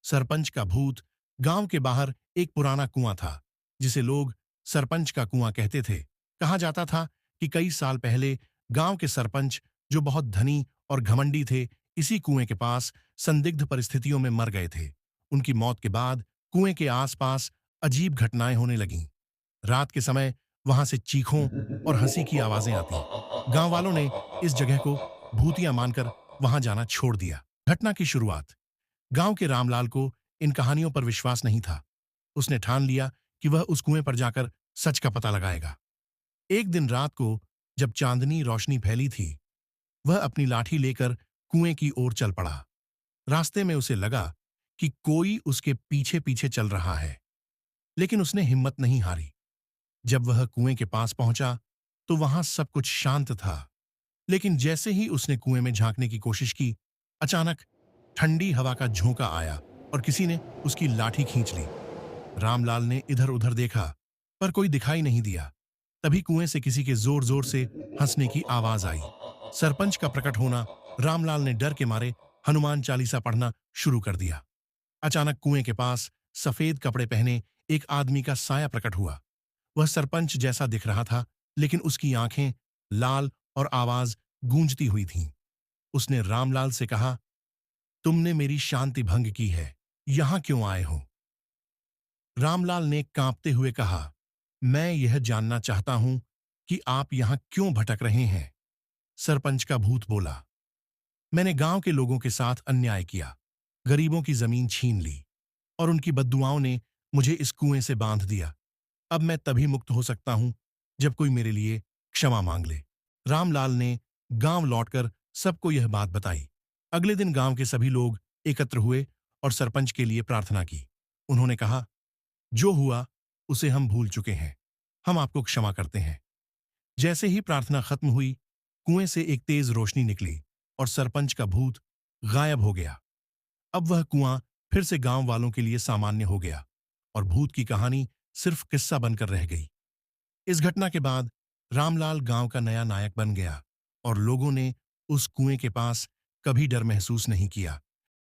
सरपंच का भूत। गांव के बाहर एक पुराना कुआं था, जिसे लोग सरपंच का कुआं कहते थे। कहा जाता था कि कई साल पहले गांव के सरपंच, जो बहुत धनी और घमंडी थे, इसी कुएं के पास संदिग्ध परिस्थितियों में मर गए थे। उनकी मौत के बाद कुएं के आसपास अजीब घटनाएं होने लगीं। रात के समय वहां से चीखों और हंसी की आवाजें आती। गांव वालों ने इस जगह को भूतिया मानकर वहां जाना छोड़ दिया। घटना की शुरुआत। गांव के रामलाल को इन कहानियों पर विश्वास नहीं था। उसने ठान लिया कि वह उस कुएं पर जाकर सच का पता लगाएगा। एक दिन रात को, जब चांदनी रोशनी फैली थी, वह अपनी लाठी लेकर कुएं की ओर चल पड़ा। रास्ते में उसे लगा कि कोई उसके पीछे पीछे चल रहा है, लेकिन उसने हिम्मत नहीं हारी। जब वह कुएं के पास पहुंचा, तो वहां सब कुछ शांत था। लेकिन जैसे ही उसने कुएं में झांकने की कोशिश की, अचानक ठंडी हवा का झोंका आया और किसी ने उसकी लाठी खींच ली। रामलाल ने इधर उधर देखा, पर कोई दिखाई नहीं दिया। तभी कुएं से किसी के जोर जोर से हंसने की आवाज आई। सरपंच का प्रकट होना। रामलाल ने डर के मारे हनुमान चालीसा पढ़ना शुरू कर दिया। अचानक कुएं के पास सफेद कपड़े पहने एक आदमी का साया प्रकट हुआ। वह सरपंच जैसा दिख रहा था, लेकिन उसकी आंखें लाल और आवाज गूंजती हुई थीं। उसने रामलाल से कहा, तुमने मेरी शांति भंग की है, यहां क्यों आए हो? रामलाल ने कांपते हुए कहा, मैं यह जानना चाहता हूं कि आप यहां क्यों भटक रहे हैं। सरपंच का भूत बोला, मैंने गांव के लोगों के साथ अन्याय किया, गरीबों की जमीन छीन ली और उनकी बद्दुआओं ने मुझे इस कुएं से बांध दिया। अब मैं तभी मुक्त हो सकता हूं जब कोई मेरे लिए क्षमा मांग ले। रामलाल ने गांव लौटकर सबको यह बात बताई। अगले दिन गांव के सभी लोग एकत्र हुए और सरपंच के लिए प्रार्थना की। उन्होंने कहा, जो हुआ उसे हम भूल चुके हैं, हम आपको क्षमा करते हैं। जैसे ही प्रार्थना खत्म हुई, कुएं से एक तेज रोशनी निकली और सरपंच का भूत गायब हो गया। अब वह कुआं फिर से गांव वालों के लिए सामान्य हो गया और भूत की कहानी सिर्फ किस्सा बनकर रह गई। इस घटना के बाद रामलाल गांव का नया नायक बन गया और लोगों ने उस कुएं के पास कभी डर महसूस नहीं किया।